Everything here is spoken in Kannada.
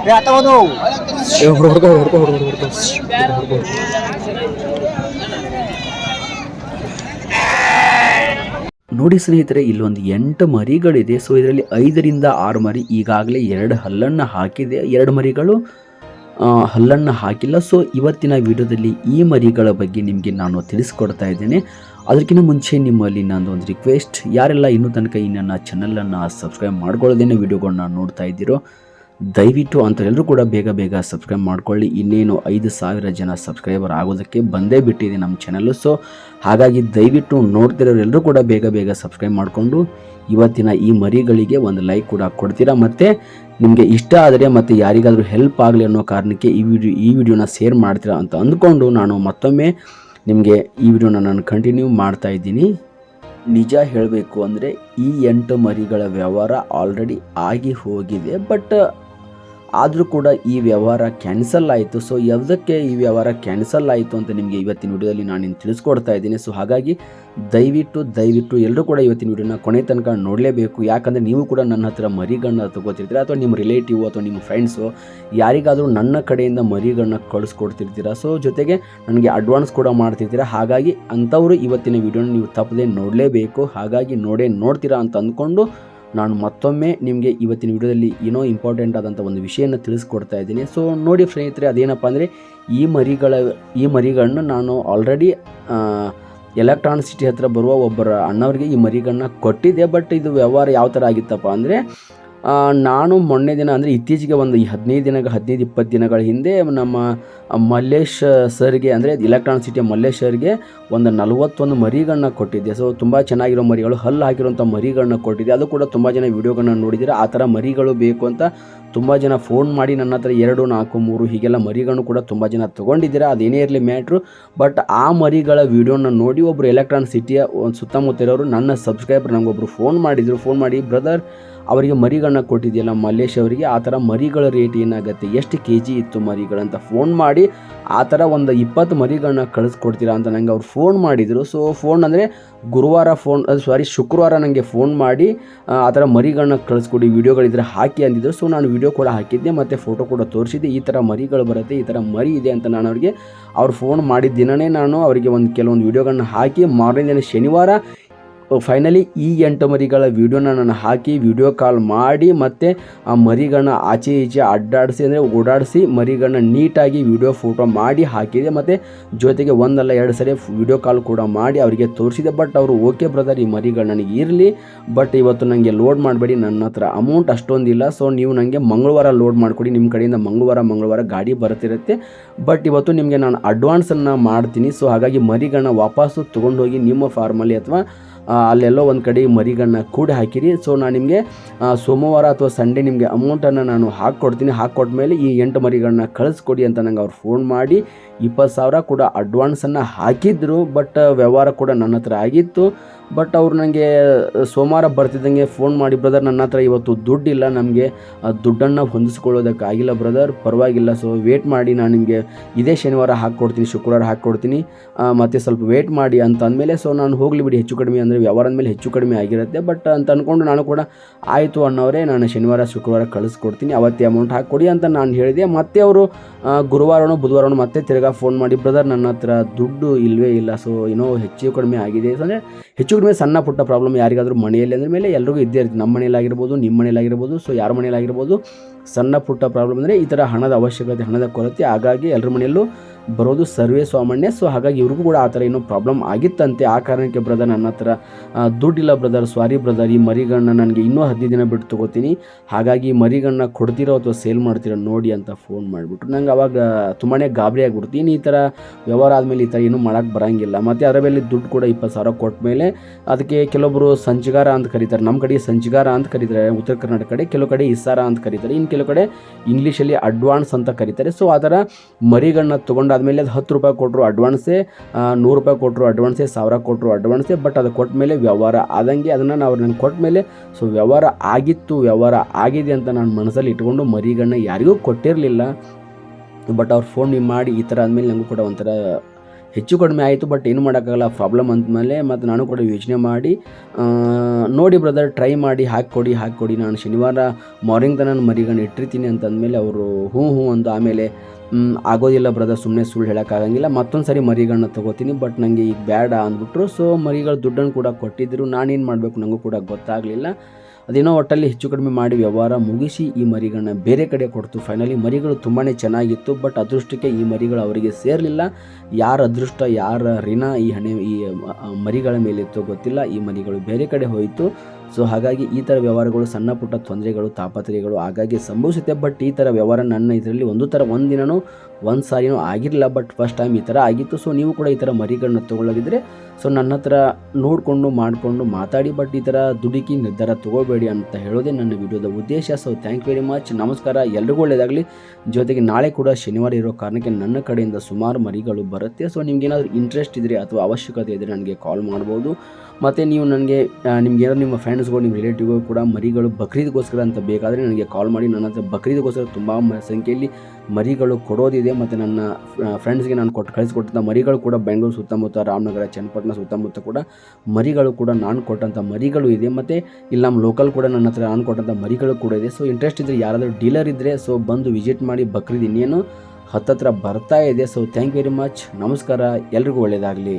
ನೋಡಿ ಸ್ನೇಹಿತರೆ, ಇಲ್ಲೊಂದು 8 ಮರಿಗಳಿದೆ. ಸೊ ಇದರಲ್ಲಿ 5ರಿಂದ 6 ಮರಿ ಈಗಾಗಲೇ 2 ಹಲ್ಲನ್ನು ಹಾಕಿದೆ, 2 ಮರಿಗಳು ಹಲ್ಲನ್ನು ಹಾಕಿಲ್ಲ. ಸೊ ಇವತ್ತಿನ ವಿಡಿಯೋದಲ್ಲಿ ಈ ಮರಿಗಳ ಬಗ್ಗೆ ನಿಮಗೆ ನಾನು ತಿಳಿಸ್ಕೊಡ್ತಾ ಇದ್ದೇನೆ. ಅದಕ್ಕಿಂತ ಮುಂಚೆ ನಿಮ್ಮಲ್ಲಿ ನಾನು ಒಂದು ರಿಕ್ವೆಸ್ಟ್, ಯಾರೆಲ್ಲ ಇನ್ನೂ ತನಕ ಈ ನನ್ನ ಚಾನಲನ್ನು ಸಬ್ಸ್ಕ್ರೈಬ್ ಮಾಡ್ಕೊಳ್ಳೋದೇನೆ ವಿಡಿಯೋಗಳನ್ನ ನೋಡ್ತಾ ಇದ್ದೀರೋ ದಯವಿಟ್ಟು ಅಂಥವ್ರೆಲ್ಲರೂ ಕೂಡ ಬೇಗ ಸಬ್ಸ್ಕ್ರೈಬ್ ಮಾಡ್ಕೊಳ್ಳಿ. ಇನ್ನೇನು 5,000 ಜನ ಸಬ್ಸ್ಕ್ರೈಬರ್ ಆಗೋದಕ್ಕೆ ಬಂದೇ ಬಿಟ್ಟಿದೆ ನಮ್ಮ ಚಾನಲ್ಲು. ಸೊ ಹಾಗಾಗಿ ದಯವಿಟ್ಟು ನೋಡ್ತಿರೋರೆಲ್ಲರೂ ಕೂಡ ಬೇಗ ಸಬ್ಸ್ಕ್ರೈಬ್ ಮಾಡಿಕೊಂಡು ಇವತ್ತಿನ ಈ ಮರಿಗಳಿಗೆ ಒಂದು ಲೈಕ್ ಕೂಡ ಕೊಡ್ತೀರಾ. ಮತ್ತು ನಿಮಗೆ ಇಷ್ಟ ಆದರೆ ಮತ್ತು ಯಾರಿಗಾದರೂ ಹೆಲ್ಪ್ ಆಗಲಿ ಅನ್ನೋ ಕಾರಣಕ್ಕೆ ಈ ವಿಡಿಯೋನ ಶೇರ್ ಮಾಡ್ತೀರಾ ಅಂತ ಅಂದ್ಕೊಂಡು ನಾನು ಮತ್ತೊಮ್ಮೆ ನಿಮಗೆ ಈ ವಿಡಿಯೋನ ನಾನು ಕಂಟಿನ್ಯೂ ಮಾಡ್ತಾ ಇದ್ದೀನಿ. ನಿಜ ಹೇಳಬೇಕು ಅಂದರೆ ಈ 8 ಮರಿಗಳ ವ್ಯವಹಾರ ಆಲ್ರೆಡಿ ಆಗಿ ಹೋಗಿದೆ, ಬಟ್ ಆದರೂ ಕೂಡ ಈ ವ್ಯವಹಾರ ಕ್ಯಾನ್ಸಲ್ ಆಯಿತು. ಸೊ ಯಾವುದಕ್ಕೆ ಈ ವ್ಯವಹಾರ ಕ್ಯಾನ್ಸಲ್ ಆಯಿತು ಅಂತ ನಿಮಗೆ ಇವತ್ತಿನ ವಿಡಿಯೋದಲ್ಲಿ ನಾನು ತಿಳಿಸ್ಕೊಡ್ತಾ ಇದ್ದೀನಿ. ಸೊ ಹಾಗಾಗಿ ದಯವಿಟ್ಟು ಎಲ್ಲರೂ ಕೂಡ ಇವತ್ತಿನ ವಿಡಿಯೋನ ಕೊನೆ ತನಕ ನೋಡಲೇಬೇಕು. ಯಾಕಂದರೆ ನೀವು ಕೂಡ ನನ್ನ ಹತ್ರ ಮರಿಗಳನ್ನ ತಗೋತಿರ್ತೀರ, ಅಥವಾ ನಿಮ್ಮ ರಿಲೇಟಿವ್ ಅಥವಾ ನಿಮ್ಮ ಫ್ರೆಂಡ್ಸು ಯಾರಿಗಾದರೂ ನನ್ನ ಕಡೆಯಿಂದ ಮರಿಗಳನ್ನ ಕಳಿಸ್ಕೊಡ್ತಿರ್ತೀರ. ಸೊ ಜೊತೆಗೆ ನನಗೆ ಅಡ್ವಾನ್ಸ್ ಕೂಡ ಮಾಡ್ತಿರ್ತೀರ. ಹಾಗಾಗಿ ಅಂಥವರು ಇವತ್ತಿನ ವಿಡಿಯೋನ ನೀವು ತಪ್ಪದೆ ನೋಡಲೇಬೇಕು. ಹಾಗಾಗಿ ನೋಡ್ತೀರಾ ಅಂತ ಅಂದ್ಕೊಂಡು ನಾನು ಮತ್ತೊಮ್ಮೆ ನಿಮಗೆ ಇವತ್ತಿನ ವಿಡಿಯೋದಲ್ಲಿ ಏನೋ ಇಂಪಾರ್ಟೆಂಟ್ ಆದಂಥ ಒಂದು ವಿಷಯನ ತಿಳಿಸ್ಕೊಡ್ತಾ ಇದ್ದೀನಿ. ಸೊ ನೋಡಿ ಸ್ನೇಹಿತರೆ, ಅದೇನಪ್ಪ ಅಂದರೆ ಈ ಮರಿಗಳನ್ನ ನಾನು ಆಲ್ರೆಡಿ ಎಲೆಕ್ಟ್ರಾನಿಕ್ ಸಿಟಿ ಹತ್ರ ಬರುವ ಒಬ್ಬರ ಅಣ್ಣವ್ರಿಗೆ ಈ ಮರಿಗಳನ್ನ ಕೊಟ್ಟಿದ್ದೆ. ಬಟ್ ಇದು ವ್ಯವಹಾರ ಯಾವ ಥರ ಆಗಿತ್ತಪ್ಪ ಅಂದರೆ, ನಾನು ಮೊನ್ನೆ ದಿನ ಅಂದರೆ ಇತ್ತೀಚೆಗೆ ಒಂದು 15-20 ದಿನಗಳ ಹಿಂದೆ ನಮ್ಮ ಮಲ್ಲೇಶ್ ಸರ್ಗೆ, ಅಂದರೆ ಎಲೆಕ್ಟ್ರಾನಿಕ್ ಸಿಟಿಯ ಮಲ್ಲೇಶ್ ಸರ್ಗೆ ಒಂದು 41 ಮರಿಗಳನ್ನ ಕೊಟ್ಟಿದ್ದೆ. ಸೊ ತುಂಬ ಚೆನ್ನಾಗಿರೋ ಮರಿಗಳು, ಹಲ್ಲು ಹಾಕಿರೋಂಥ ಮರಿಗಳನ್ನ ಕೊಟ್ಟಿದ್ದೆ. ಅದು ಕೂಡ ತುಂಬ ಜನ ವೀಡಿಯೋಗಳನ್ನ ನೋಡಿದ್ದೀರ. ಆ ಥರ ಮರಿಗಳು ಬೇಕು ಅಂತ ತುಂಬ ಜನ ಫೋನ್ ಮಾಡಿ ನನ್ನ ಹತ್ರ 2, 4, 3 ಹೀಗೆಲ್ಲ ಮರಿಗಳನ್ನು ಕೂಡ ತುಂಬ ಜನ ತೊಗೊಂಡಿದ್ದೀರಾ. ಅದೇನೇ ಇರಲಿ ಮ್ಯಾಟ್ರು. ಬಟ್ ಆ ಮರಿಗಳ ವೀಡಿಯೋನ ನೋಡಿ ಒಬ್ಬರು ಎಲೆಕ್ಟ್ರಾನಿಕ್ ಸಿಟಿಯ ಒಂದು ಸುತ್ತಮುತ್ತ ಇರೋರು ನನ್ನ ಸಬ್ಸ್ಕ್ರೈಬರ್ ನನಗೊಬ್ಬರು ಫೋನ್ ಮಾಡಿ ಬ್ರದರ್ ಅವರಿಗೆ ಮರಿಗಳನ್ನ ಕೊಟ್ಟಿದೆಯಲ್ಲ ಮಲ್ಲೇಶ್ ಅವರಿಗೆ, ಆ ಥರ ಮರಿಗಳ ರೇಟ್ ಏನಾಗುತ್ತೆ, ಎಷ್ಟು kg ಇತ್ತು ಮರಿಗಳಂತ ಫೋನ್ ಮಾಡಿ ಆ ಥರ ಒಂದು 20 ಮರಿಗಳನ್ನ ಕಳಿಸ್ಕೊಡ್ತೀರಾ ಅಂತ ನನಗೆ ಅವ್ರು ಫೋನ್ ಮಾಡಿದರು. ಸೊ ಫೋನ್ ಅಂದರೆ ಶುಕ್ರವಾರ ನನಗೆ ಫೋನ್ ಮಾಡಿ ಆ ಥರ ಮರಿಗಳನ್ನ ಕಳಿಸ್ಕೊಡಿ, ವೀಡಿಯೋಗಳಿದ್ರೆ ಹಾಕಿ ಅಂದಿದ್ರು. ಸೊ ನಾನು ವೀಡಿಯೋ ಕೂಡ ಹಾಕಿದ್ದೆ ಮತ್ತು ಫೋಟೋ ಕೂಡ ತೋರಿಸಿದ್ದೆ. ಈ ಥರ ಮರಿಗಳು ಬರುತ್ತೆ, ಈ ಥರ ಮರಿ ಇದೆ ಅಂತ ನಾನು ಅವರಿಗೆ ಅವ್ರು ಫೋನ್ ಮಾಡಿದ ದಿನವೇ ನಾನು ಅವರಿಗೆ ಕೆಲವೊಂದು ವೀಡಿಯೋಗಳನ್ನ ಹಾಕಿ ಮಾರನೇ ದಿನ ಶನಿವಾರ ಫೈನಲಿ ಈ 8 ಮರಿಗಳ ವೀಡಿಯೋನ ನಾನು ಹಾಕಿ ವಿಡಿಯೋ ಕಾಲ್ ಮಾಡಿ ಮತ್ತು ಆ ಮರಿಗಳನ್ನ ಆಚೆ ಈಚೆ ಅಡ್ಡಾಡಿಸಿ, ಅಂದರೆ ಓಡಾಡಿಸಿ ಮರಿಗಳನ್ನ ನೀಟಾಗಿ ವಿಡಿಯೋ ಫೋಟೋ ಮಾಡಿ ಹಾಕಿದೆ. ಮತ್ತು ಜೊತೆಗೆ 1 ಅಲ್ಲ 2 ಸರಿ ವಿಡಿಯೋ ಕಾಲ್ ಕೂಡ ಮಾಡಿ ಅವರಿಗೆ ತೋರಿಸಿದೆ. ಬಟ್ ಅವರು ಓಕೆ ಬ್ರದರ್, ಈ ಮರಿಗಳು ನನಗೆ ಇರಲಿ, ಬಟ್ ಇವತ್ತು ನನಗೆ ಲೋಡ್ ಮಾಡಬೇಡಿ, ನನ್ನ ಹತ್ರ ಅಮೌಂಟ್ ಅಷ್ಟೊಂದಿಲ್ಲ. ಸೊ ನೀವು ನನಗೆ ಮಂಗಳವಾರ ಲೋಡ್ ಮಾಡಿಕೊಡಿ, ನಿಮ್ಮ ಕಡೆಯಿಂದ ಮಂಗಳವಾರ ಗಾಡಿ ಬರ್ತಿರುತ್ತೆ. ಬಟ್ ಇವತ್ತು ನಿಮಗೆ ನಾನು ಅಡ್ವಾನ್ಸನ್ನು ಮಾಡ್ತೀನಿ. ಸೊ ಹಾಗಾಗಿ ಮರಿಗಳನ್ನ ವಾಪಸ್ಸು ತೊಗೊಂಡೋಗಿ ನಿಮ್ಮ ಫಾರ್ಮಲ್ಲಿ ಅಥವಾ ಅಲ್ಲೆಲ್ಲೋ ಒಂದು ಕಡೆ ಮರಿಗಳನ್ನ ಕೂಡ ಹಾಕಿರಿ. ಸೊ ನಾನು ನಿಮಗೆ ಸೋಮವಾರ ಅಥವಾ ಸಂಡೇ ನಿಮಗೆ ಅಮೌಂಟನ್ನು ನಾನು ಹಾಕ್ಕೊಟ್ಮೇಲೆ ಈ 8 ಮರಿಗಳನ್ನ ಕಳಿಸ್ಕೊಡಿ ಅಂತ ನಂಗೆ ಅವ್ರು ಫೋನ್ ಮಾಡಿ 20,000 ಕೂಡ ಅಡ್ವಾನ್ಸನ್ನು ಹಾಕಿದ್ರು. ಬಟ್ ವ್ಯವಹಾರ ಕೂಡ ನನ್ನ ಹತ್ರ ಆಗಿತ್ತು. ಬಟ್ ಅವರು ನನಗೆ ಸೋಮವಾರ ಬರ್ತಿದ್ದಂಗೆ ಫೋನ್ ಮಾಡಿ, ಬ್ರದರ್ ನನ್ನ ಹತ್ರ ಇವತ್ತು ದುಡ್ಡಿಲ್ಲ, ನಮಗೆ ದುಡ್ಡನ್ನು ಹೊಂದಿಸ್ಕೊಳ್ಳೋದಕ್ಕಾಗಿಲ್ಲ ಬ್ರದರ್, ಪರವಾಗಿಲ್ಲ, ಸೊ ವೇಟ್ ಮಾಡಿ, ನಾನು ನಿಮಗೆ ಇದೇ ಶನಿವಾರ ಹಾಕ್ಕೊಡ್ತೀನಿ, ಶುಕ್ರವಾರ ಹಾಕ್ಕೊಡ್ತೀನಿ, ಮತ್ತು ಸ್ವಲ್ಪ ವೇಟ್ ಮಾಡಿ ಅಂತ ಅಂದಮೇಲೆ ಸೊ ನಾನು ಹೋಗಲಿ ಬಿಡಿ, ಹೆಚ್ಚು ಕಡಿಮೆ ಅಂದರೆ ವ್ಯವಹಾರ ಅಂದಮೇಲೆ ಹೆಚ್ಚು ಕಡಿಮೆ ಆಗಿರುತ್ತೆ. ಬಟ್ ಅಂತ ಅಂದ್ಕೊಂಡು ನಾನು ಕೂಡ ಆಯಿತು ಅನ್ನೋರೇ, ನಾನು ಶನಿವಾರ ಶುಕ್ರವಾರ ಕಳಿಸ್ಕೊಡ್ತೀನಿ, ಅವತ್ತೇ ಅಮೌಂಟ್ ಹಾಕ್ಕೊಡಿ ಅಂತ ನಾನು ಹೇಳಿದೆ. ಮತ್ತು ಅವರು ಗುರುವಾರನೋ ಬುಧವಾರನೋ ಮತ್ತೆ ತಿರ್ಗಾ ಫೋನ್ ಮಾಡಿ, ಬ್ರದರ್ ನನ್ನ ಹತ್ರ ದುಡ್ಡು ಇಲ್ಲವೇ ಇಲ್ಲ, ಸೊ ಏನೋ ಹೆಚ್ಚು ಕಡಿಮೆ ಆಗಿದೆ. ಅಂದರೆ ಹೆಚ್ಚು ಕಡಿಮೆ ಸಣ್ಣ ಪುಟ್ಟ ಪ್ರಾಬ್ಲಮ್ ಯಾರಿಗಾದರೂ ಮನೆಯಲ್ಲಿ ಅಂದರೆ ಮೇಲೆ ಎಲ್ರಿಗೂ ಇದ್ದೇ ಇರುತ್ತೆ, ನಮ್ಮ ಮನೆಯಲ್ಲಾಗಿರ್ಬೋದು, ನಿಮ್ಮ ಮನೆಯಲ್ಲಾಗಿರ್ಬೋದು, ಸೊ ಯಾರ ಮನೆಯಲ್ಲಾಗಿರ್ಬೋದು ಸಣ್ಣ ಪುಟ್ಟ ಪ್ರಾಬ್ಲಮ್ ಅಂದರೆ ಈ ಥರ ಹಣದ ಅವಶ್ಯಕತೆ, ಹಣದ ಕೊರತೆ, ಹಾಗಾಗಿ ಎಲ್ಲರ ಮನೆಯಲ್ಲೂ ಬರೋದು ಸರ್ವೇ ಸಾಮಾನ್ಯ. ಸೊ ಹಾಗಾಗಿ ಇವ್ರಿಗೂ ಕೂಡ ಆ ಥರ ಏನೋ ಪ್ರಾಬ್ಲಮ್ ಆಗಿತ್ತಂತೆ. ಆ ಕಾರಣಕ್ಕೆ ಬ್ರದರ್ ನನ್ನ ಹತ್ರ ದುಡ್ಡಿಲ್ಲ ಬ್ರದರ್, ಸಾರಿ ಬ್ರದರ್, ಈ ಮರಿಗಳನ್ನ ನನಗೆ ಇನ್ನೂ 15 ದಿನ ಬಿಟ್ಟು ತೊಗೋತೀನಿ, ಹಾಗಾಗಿ ಮರಿಗಳನ್ನ ಕೊಡ್ತೀರೋ ಅಥವಾ ಸೇಲ್ ಮಾಡ್ತೀರೋ ನೋಡಿ ಅಂತ ಫೋನ್ ಮಾಡಿಬಿಟ್ರು. ನಂಗೆ ಅವಾಗ ತುಂಬಾ ಗಾಬರಿ ಆಗಿಬಿಡ್ತೀನಿ. ಈ ಥರ ವ್ಯವಹಾರ ಆದಮೇಲೆ ಈ ಥರ ಏನೂ ಮಾಡೋಕ್ಕೆ ಬರೋಂಗಿಲ್ಲ. ಮತ್ತು ಅದರ ಮೇಲೆ ದುಡ್ಡು ಕೂಡ 20,000 ಕೊಟ್ಟ ಮೇಲೆ ಅದಕ್ಕೆ ಕೆಲವೊಬ್ಬರು ಸಂಚಗಾರ ಅಂತ ಕರೀತಾರೆ, ನಮ್ಮ ಕಡೆ ಸಂಚಗಾರ ಅಂತ ಕರೀತಾರೆ ಉತ್ತರ ಕರ್ನಾಟಕ ಕಡೆ, ಕೆಲವು ಕಡೆ ಇಸಾರ ಅಂತ ಕರೀತಾರೆ, ಇನ್ನು ಕೆಲವು ಕಡೆ ಇಂಗ್ಲೀಷಲ್ಲಿ ಅಡ್ವಾನ್ಸ್ ಅಂತ ಕರೀತಾರೆ. ಸೊ ಆ ಥರ ಮರಿಗಳನ್ನ ತೊಗೊಂಡಾದ್ಮೇಲೆ ಅದು 10 ರೂಪಾಯಿ ಕೊಟ್ಟರು ಅಡ್ವಾನ್ಸೇ, 100 ರೂಪಾಯಿ ಕೊಟ್ಟರು ಅಡ್ವಾನ್ಸೇ, 1000 ಕೊಟ್ಟರು ಅಡ್ವಾನ್ಸೇ. ಬಟ್ ಅದು ಕೊಟ್ಟ ಮೇಲೆ ವ್ಯವಹಾರ ಆದಂಗೆ ಅದನ್ನು ನಾವು ನನಗೆ ಕೊಟ್ಟ ಮೇಲೆ ಸೊ ವ್ಯವಹಾರ ಆಗಿದೆ ಅಂತ ನಾನು ಮನಸ್ಸಲ್ಲಿ ಇಟ್ಕೊಂಡು ಮರಿಗಳನ್ನ ಯಾರಿಗೂ ಕೊಟ್ಟಿರಲಿಲ್ಲ. ಬಟ್ ಅವ್ರು ಫೋನ್ ಮಾಡಿ ಈ ಥರ ಆದಮೇಲೆ ನನಗೂ ಕೂಡ ಒಂಥರ ಹೆಚ್ಚು ಕಡಿಮೆ ಆಯಿತು. ಬಟ್ ಏನು ಮಾಡೋಕ್ಕಾಗಲ್ಲ, ಪ್ರಾಬ್ಲಮ್ ಅಂದಮೇಲೆ ಮತ್ತು ನಾನು ಕೂಡ ಯೋಚನೆ ಮಾಡಿ ನೋಡಿ ಬ್ರದರ್ ಟ್ರೈ ಮಾಡಿ ಹಾಕಿಕೊಡಿ ನಾನು ಶನಿವಾರ ಮಾರ್ನಿಂಗ್ ತನಕ ನಾನು ಮರಿಗಳನ್ನ ಇಟ್ಟಿರ್ತೀನಿ ಅಂತಂದಮೇಲೆ ಅವರು ಹ್ಞೂ ಅಂತ ಆಮೇಲೆ ಆಗೋದಿಲ್ಲ ಬ್ರದರ್, ಸುಮ್ಮನೆ ಸುಳ್ಳು ಹೇಳೋಕ್ಕಾಗಂಗಿಲ್ಲ, ಮತ್ತೊಂದು ಸರಿ ಮರಿಗಳನ್ನ ತೊಗೋತೀನಿ, ಬಟ್ ನನಗೆ ಈಗ ಬೇಡ ಅಂದ್ಬಿಟ್ರು. ಸೊ ಮರಿಗಳು ದುಡ್ಡನ್ನು ಕೂಡ ಕೊಟ್ಟಿದ್ದರು. ನಾನೇನು ಮಾಡಬೇಕು ನನಗೂ ಕೂಡ ಗೊತ್ತಾಗಲಿಲ್ಲ. ಅದೇನೋ ಒಟ್ಟಲ್ಲಿ ಹೆಚ್ಚು ಕಡಿಮೆ ಮಾಡಿ ವ್ಯವಹಾರ ಮುಗಿಸಿ ಈ ಮರಿಗಳನ್ನ ಬೇರೆ ಕಡೆ ಕೊಡ್ತು. ಫೈನಲಿ ಮರಿಗಳು ತುಂಬಾ ಚೆನ್ನಾಗಿತ್ತು. ಬಟ್ ಅದೃಷ್ಟಕ್ಕೆ ಈ ಮರಿಗಳು ಅವರಿಗೆ ಸೇರಲಿಲ್ಲ. ಯಾರ ಅದೃಷ್ಟ ಯಾರ ಋಣ ಈ ಮರಿಗಳ ಮೇಲಿತ್ತು ಗೊತ್ತಿಲ್ಲ. ಈ ಮರಿಗಳು ಬೇರೆ ಕಡೆ ಹೋಯಿತು. ಸೊ ಹಾಗಾಗಿ ಈ ಥರ ವ್ಯವಹಾರಗಳು ಸಣ್ಣ ಪುಟ್ಟ ತೊಂದರೆಗಳು ತಾಪತ್ರಯಗಳು ಆಗಾಗ್ಗೆ ಸಂಭವಿಸುತ್ತೆ. ಬಟ್ ಈ ಥರ ವ್ಯವಹಾರ ನನ್ನ ಇದರಲ್ಲಿ ಒಂದಿನನೂ ಒಂದು ಸಾರಿನೂ ಆಗಿರಲಿಲ್ಲ. ಬಟ್ ಫಸ್ಟ್ ಟೈಮ್ ಈ ಥರ ಆಗಿತ್ತು. ಸೊ ನೀವು ಕೂಡ ಈ ಥರ ಮರಿಗಳನ್ನ ತೊಗೊಳ್ಳೋದಿದ್ರೆ ಸೊ ನನ್ನ ಹತ್ರ ನೋಡಿಕೊಂಡು ಮಾಡಿಕೊಂಡು ಮಾತಾಡಿ, ಬಟ್ ಈ ಥರ ದುಡುಕಿ ನಿರ್ಧಾರ ತೊಗೋಬೇಡಿ ಅಂತ ಹೇಳೋದೇ ನನ್ನ ವಿಡಿಯೋದ ಉದ್ದೇಶ. So thank you very much, ನಮಸ್ಕಾರ, ಎಲ್ರಿಗೂ ಒಳ್ಳೆಯದಾಗಲಿ. ಜೊತೆಗೆ ನಾಳೆ ಕೂಡ ಶನಿವಾರ ಇರೋ ಕಾರಣಕ್ಕೆ ನನ್ನ ಕಡೆಯಿಂದ ಸುಮಾರು ಮರಿಗಳು ಬರುತ್ತೆ. ಸೊ ನಿಮ್ಗೇನಾದರೂ ಇಂಟ್ರೆಸ್ಟ್ ಇದ್ದರೆ ಅಥವಾ ಅವಶ್ಯಕತೆ ಇದ್ದರೆ ನನಗೆ ಕಾಲ್ ಮಾಡ್ಬೋದು. ಮತ್ತು ನೀವು ನನಗೆ ನಿಮ್ಗೇನಾದ್ರು ನಿಮ್ಮ ಫ್ರೆಂಡ್ಸ್ಗಳು ನಿಮ್ಮ ರಿಲೇಟಿವ್ಗಳು ಕೂಡ ಮರಿಗಳು ಬಕ್ರೀದ್ಗೋಸ್ಕರ ಅಂತ ಬೇಕಾದರೆ ನನಗೆ ಕಾಲ್ ಮಾಡಿ. ನನ್ನ ಹತ್ರ ಬಕ್ರೀದ್ಗೋಸ್ಕರ ತುಂಬ ಸಂಖ್ಯೆಯಲ್ಲಿ ಮರಿಗಳು ಕೊಡೋದಿದೆ. ಮತ್ತು ನನ್ನ ಫ್ರೆಂಡ್ಸ್ಗೆ ನಾನು ಕಳಿಸ್ಕೊಟ್ಟಂಥ ಮರಿಗಳು ಕೂಡ ಬೆಂಗಳೂರು ಸುತ್ತಮುತ್ತ, ರಾಮನಗರ, ಚನ್ನಪಟ್ಟಣ ಸುತ್ತಮುತ್ತ ಕೂಡ ಮರಿಗಳು ಕೂಡ ನಾನು ಕೊಟ್ಟಂಥ ಮರಿಗಳು ಇದೆ. ಮತ್ತು ಇಲ್ಲಿ ನಮ್ಮ ಲೋಕಲ್ ಕೂಡ ನನ್ನ ಹತ್ರ ನಾನು ಕೊಟ್ಟಂಥ ಮರಿಗಳು ಕೂಡ ಇದೆ. ಸೊ ಇಂಟ್ರೆಸ್ಟ್ ಇದ್ದರೆ ಯಾರಾದರೂ ಡೀಲರ್ ಇದ್ದರೆ ಸೊ ಬಂದು ವಿಸಿಟ್ ಮಾಡಿ. ಬಕ್ರೀದ್ ಇನ್ನೇನು ಹತ್ತತ್ರ ಬರ್ತಾ ಇದೆ. So thank you very much, ನಮಸ್ಕಾರ, ಎಲ್ರಿಗೂ ಒಳ್ಳೆಯದಾಗಲಿ.